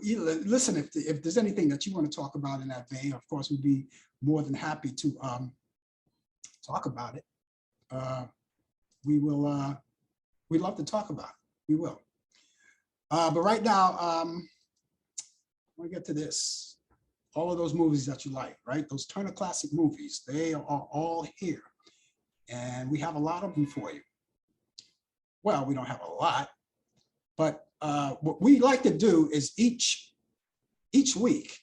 Listen, if there's anything that you want to talk about in that vein, of course, we'd be more than happy to talk about it. We will. We'd love to talk about it. We will. But right now, I want to get to this. All of those movies that you like, right? Those Turner Classic Movies, they are all here. And we have a lot of them for you. Well, we don't have a lot, but what we like to do is each week,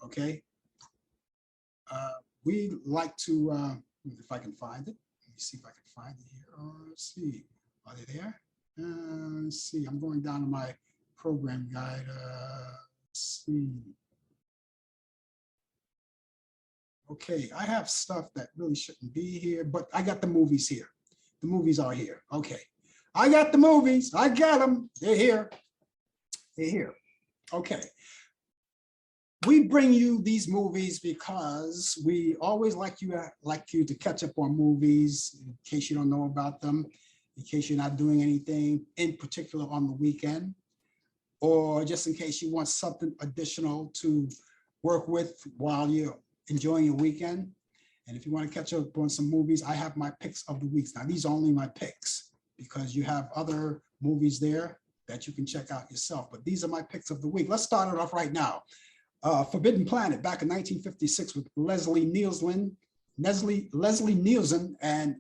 okay? We like to, if I can find it, let me see if I can find it here. Let's see, are they there? Let's see, I'm going down to my program guide. Let's see. Okay, I have stuff that really shouldn't be here, but I got the movies here. The movies are here. Okay, I got the movies. I got them. They're here. They're here. Okay. We bring you these movies because we always like you to catch up on movies in case you don't know about them, in case you're not doing anything in particular on the weekend, or just in case you want something additional to work with while you're enjoying your weekend. And if you want to catch up on some movies, I have my picks of the weeks. Now, these are only my picks because you have other movies there that you can check out yourself. But these are my picks of the week. Let's start it off right now. Forbidden Planet, back in 1956 with Leslie Nielsen and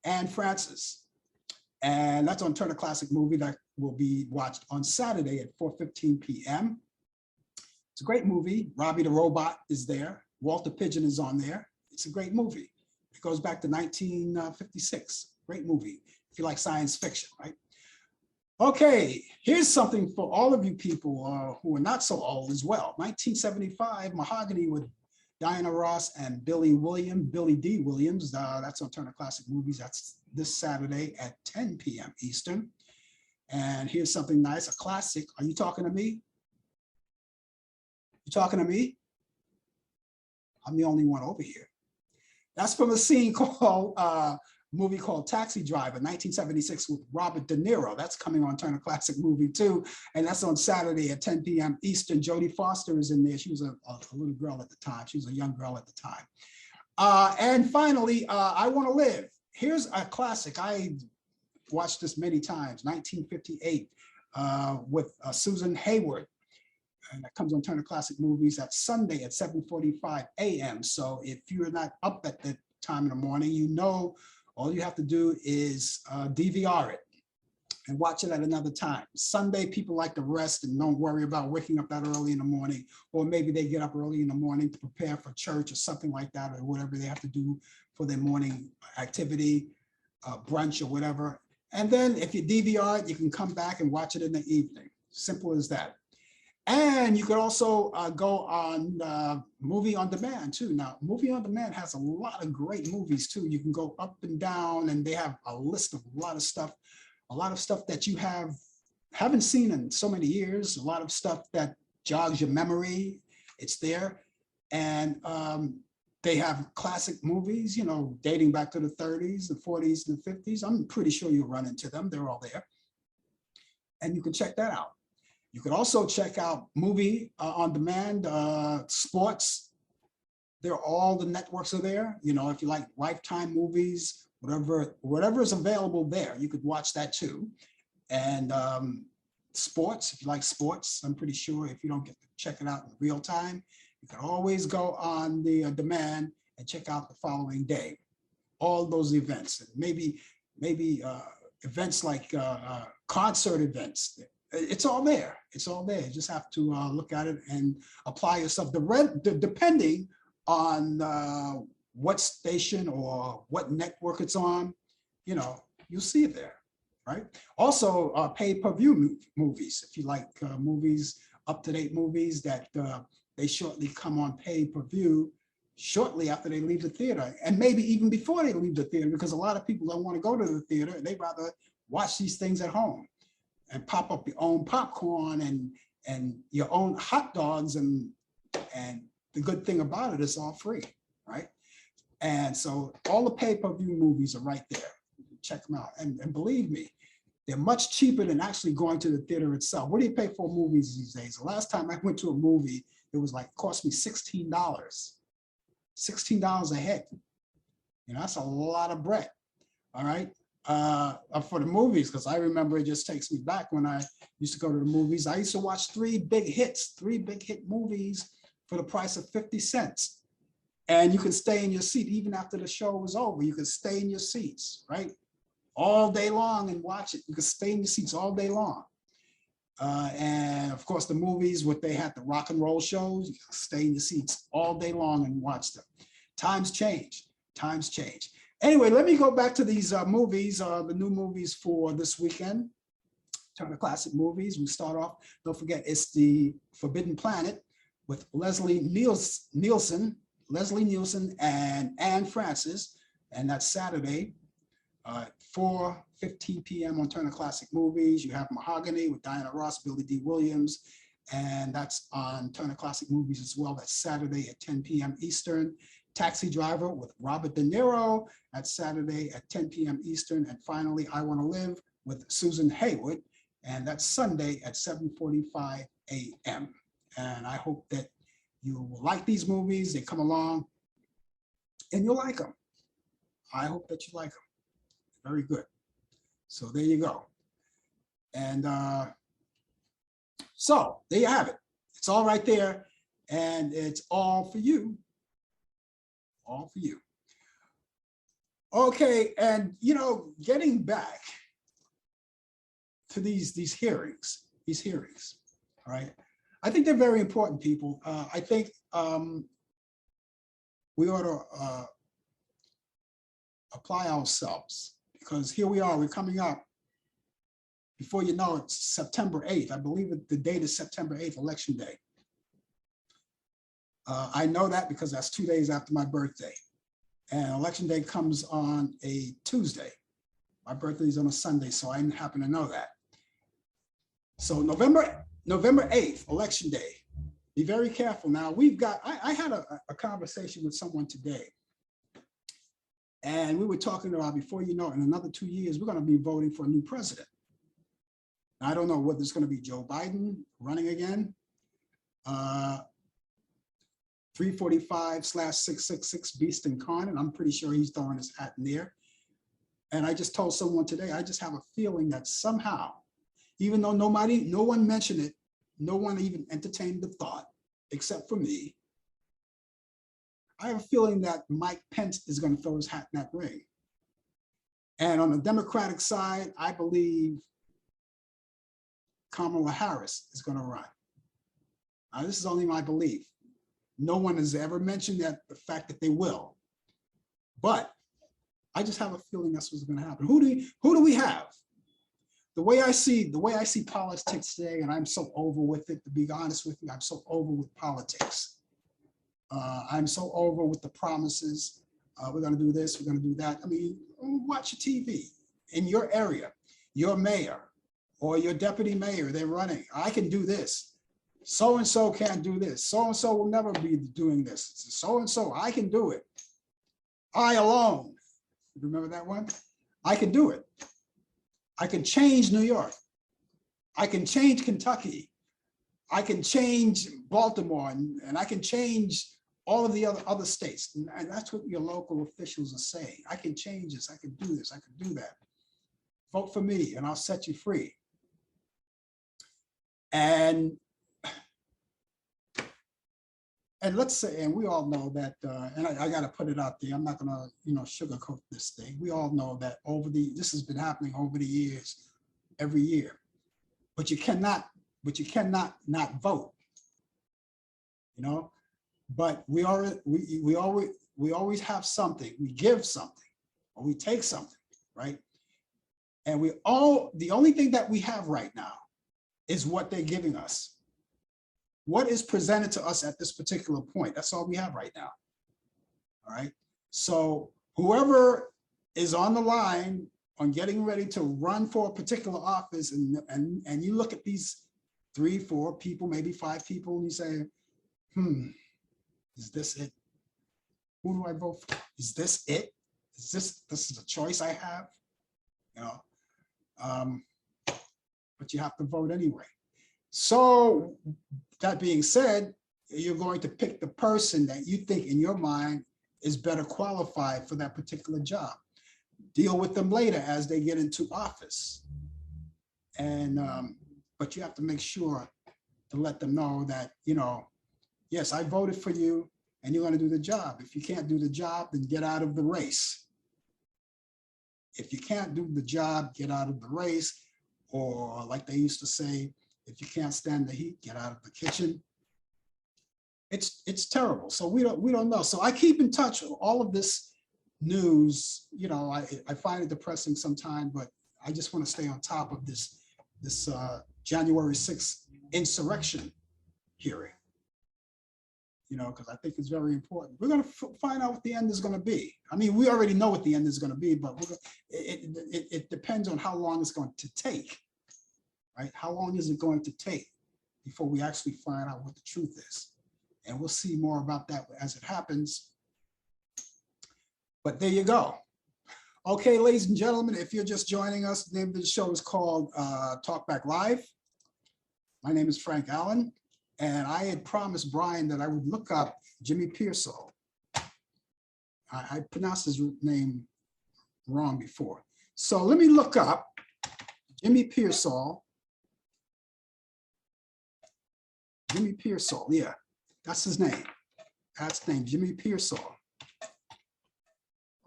Anne Francis. And that's on Turner Classic Movie that will be watched on Saturday at 4:15 p.m. It's a great movie. Robbie the Robot is there. Walter Pidgeon is on there. It's a great movie. It goes back to 1956. Great movie if you like science fiction, right? Okay, here's something for all of you people who are not so old as well. 1975, Mahogany with Diana Ross and Billy D. Williams. That's on Turner Classic Movies. That's this Saturday at 10 p.m. Eastern. And here's something nice, a classic. Are you talking to me? You talking to me? I'm the only one over here. That's from a scene called, movie called Taxi Driver, 1976 with Robert De Niro. That's coming on Turner Classic Movie too. And that's on Saturday at 10 p.m. Eastern. Jodie Foster is in there. She was a little girl at the time. She was a young girl at the time. And finally, I Want to Live. Here's a classic. I watched this many times, 1958 with Susan Hayward. And that comes on Turner Classic Movies. That's Sunday at 7:45 a.m. So if you're not up at that time in the morning, you know, all you have to do is DVR it and watch it at another time. Sunday, people like to rest and don't worry about waking up that early in the morning, or maybe they get up early in the morning to prepare for church or something like that, or whatever they have to do for their morning activity. brunch or whatever. And then if you DVR it, you can come back and watch it in the evening. Simple as that. And you could also go on movie on demand too. Now, movie on demand has a lot of great movies too. You can go up and down, and they have a list of a lot of stuff that you haven't seen in so many years. A lot of stuff that jogs your memory. It's there, and they have classic movies, you know, dating back to the 30s, the 40s, and the 50s. I'm pretty sure you'll run into them. They're all there, and you can check that out. You could also check out movie on demand, sports. All the networks are there. You know, if you like Lifetime movies, whatever is available there, you could watch that too. And sports, if you like sports, I'm pretty sure if you don't get to check it out in real time, you can always go on the demand and check out the following day. All those events, and maybe events like concert events. It's all there. It's all there. You just have to look at it and apply yourself. Depending on what station or what network it's on, you know, you'll see it there, right? Also, pay-per-view movies. If you like movies, up-to-date movies that they shortly come on pay-per-view shortly after they leave the theater, and maybe even before they leave the theater, because a lot of people don't want to go to the theater. They'd rather watch these things at home and pop up your own popcorn and your own hot dogs, and the good thing about it is all free, right? And so all the pay-per-view movies are right there. Check them out, and believe me, they're much cheaper than actually going to the theater itself. What do you pay for movies these days? The last time I went to a movie, it was like, cost me $16. $16 a head. You know, that's a lot of bread. All right. For the movies, because I remember it just takes me back when I used to go to the movies. I used to watch three big hit movies for the price of 50 cents. And you could stay in your seat even after the show was over. You could stay in your seats, right? All day long and watch it. You could stay in your seats all day long. And of course, the movies, they had the rock and roll shows, you could stay in your seats all day long and watch them. Times change. Anyway, let me go back to these movies, the new movies for this weekend. Turner Classic Movies. We start off, don't forget, it's The Forbidden Planet with Leslie Nielsen and Anne Francis, and that's Saturday, 4:15 p.m. on Turner Classic Movies. You have Mahogany with Diana Ross, Billy D. Williams, and that's on Turner Classic Movies as well. That's Saturday at 10 p.m. Eastern. Taxi Driver with Robert De Niro, that's Saturday at 10 p.m. Eastern. And finally, I Want to Live with Susan Haywood, and that's Sunday at 7:45 a.m. And I hope that you will like these movies. They come along and you'll like them. I hope that you like them. Very good. So there you go. And so there you have it. It's all right there, and it's all for you. All for you. Okay, and you know, getting back to these hearings, all right? I think they're very important, people. I think we ought to apply ourselves, because here we are, we're coming up. Before you know it, it's September 8th. I believe the date is September 8th, Election Day. I know that because that's 2 days after my birthday. And Election Day comes on a Tuesday. My birthday is on a Sunday, so I happen to know that. So November 8th, Election Day. Be very careful. Now, I had a conversation with someone today, and we were talking about, before you know it, in another 2 years, we're going to be voting for a new president. I don't know whether it's going to be Joe Biden running again. 345/666 Beast Incarnate. I'm pretty sure he's throwing his hat in there. And I just told someone today, I just have a feeling that somehow, even though no one mentioned it, no one even entertained the thought, except for me, I have a feeling that Mike Pence is going to throw his hat in that ring. And on the Democratic side, I believe Kamala Harris is going to run. Now, this is only my belief. No one has ever mentioned that, the fact that they will. But I just have a feeling that's what's going to happen. Who do we have? The way I see politics today, and I'm so over with it, to be honest with you, I'm so over with politics. I'm so over with the promises. We're going to do this, we're going to do that. I mean, watch your TV in your area, your mayor or your deputy mayor, they're running. I can do this. So-and-so can't do this. So-and-so will never be doing this. So-and-so, I can do it. I alone. Remember that one? I can do it. I can change New York. I can change Kentucky. I can change Baltimore, and I can change all of the other states. And that's what your local officials are saying. I can change this. I can do this. I can do that. Vote for me and I'll set you free. And let's say, and we all know that, and I got to put it out there, I'm not going to, sugarcoat this thing. We all know that this has been happening over the years, every year. But you cannot not vote, But we always have something. We give something, or we take something, right? And the only thing that we have right now is what they're giving us. What is presented to us at this particular point? That's all we have right now. All right. So whoever is on the line on getting ready to run for a particular office, and you look at these 3, 4 people, maybe 5 people, and you say, is this it? Who do I vote for? Is this it? Is this is a choice I have? But you have to vote anyway. So that being said, you're going to pick the person that you think in your mind is better qualified for that particular job. Deal with them later as they get into office. And but you have to make sure to let them know that, yes, I voted for you and you're going to do the job. If you can't do the job, then get out of the race. If you can't do the job, get out of the race. Or like they used to say, if you can't stand the heat, get out of the kitchen. It's terrible. So we don't know. So I keep in touch with all of this news. I find it depressing sometimes, but I just want to stay on top of this January 6th insurrection hearing. Because I think it's very important. We're going to find out what the end is going to be. I mean, we already know what the end is going to be, but it depends on how long it's going to take, right? How long is it going to take before we actually find out what the truth is? And we'll see more about that as it happens. But there you go. Okay, ladies and gentlemen, if you're just joining us, the name of the show is called Talk Back Live. My name is Frank Allan. And I had promised Brian that I would look up Jimmy Pearsall. I pronounced his name wrong before. So let me look up Jimmy Pearsall. Jimmy Pearsall, yeah, that's his name. That's his name, Jimmy Pearsall.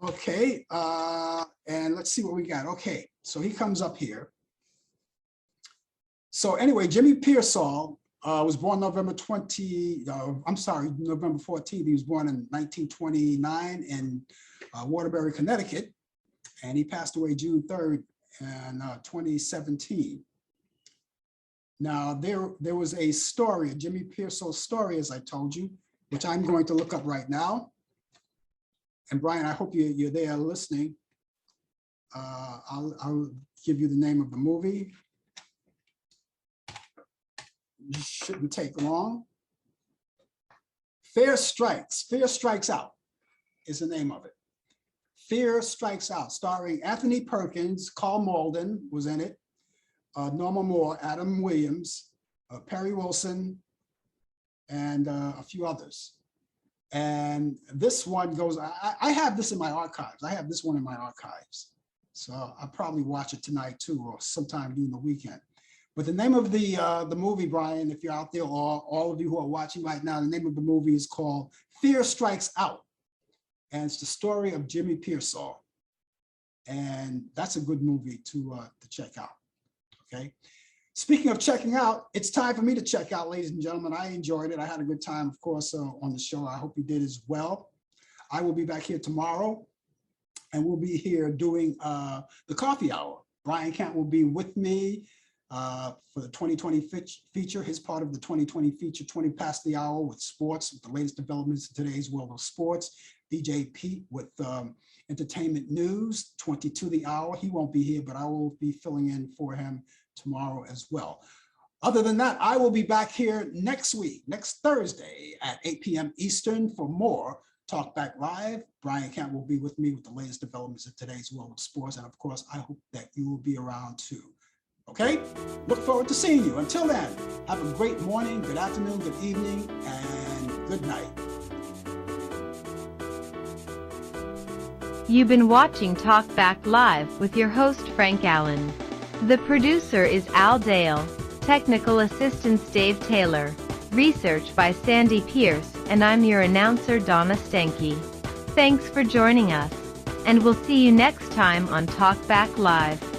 Okay, and let's see what we got. Okay, so he comes up here. So anyway, Jimmy Pearsall was born November 14th. He was born in 1929 in Waterbury, Connecticut, and he passed away June 3rd in 2017. Now, there was a story, a Jimmy Pearsall story, as I told you, which I'm going to look up right now. And Brian, I hope you're there listening. I'll give you the name of the movie. Shouldn't take long. Fear Strikes Out is the name of it. Fear Strikes Out, starring Anthony Perkins, Carl Malden was in it, Norma Moore, Adam Williams, Perry Wilson, and a few others. And this one goes, I have this in my archives. I have this one in my archives. So I'll probably watch it tonight too, or sometime during the weekend. But the name of the movie, Brian, if you're out there, or all of you who are watching right now, the name of the movie is called Fear Strikes Out. And it's the story of Jimmy Pearsall. And that's a good movie to check out, okay? Speaking of checking out, it's time for me to check out, ladies and gentlemen. I enjoyed it. I had a good time, of course, on the show. I hope you did as well. I will be back here tomorrow and we'll be here doing the coffee hour. Brian Camp will be with me for the 2020 feature, his part of the 2020 feature, 20 past the hour with sports, with the latest developments in today's world of sports. DJ Pete with entertainment news, 20 to the hour. He won't be here, but I will be filling in for him tomorrow as well. Other than that, I will be back here next week, next Thursday at 8 p.m. Eastern for more Talk Back Live. Brian Camp will be with me with the latest developments in today's world of sports. And of course, I hope that you will be around too. Okay? Look forward to seeing you. Until then, have a great morning, good afternoon, good evening, and good night. You've been watching Talk Back Live with your host, Frank Allen. The producer is Al Dale. Technical assistance Dave Taylor. Research by Sandy Pierce, and I'm your announcer Donna Stenke. Thanks for joining us, and we'll see you next time on Talk Back Live.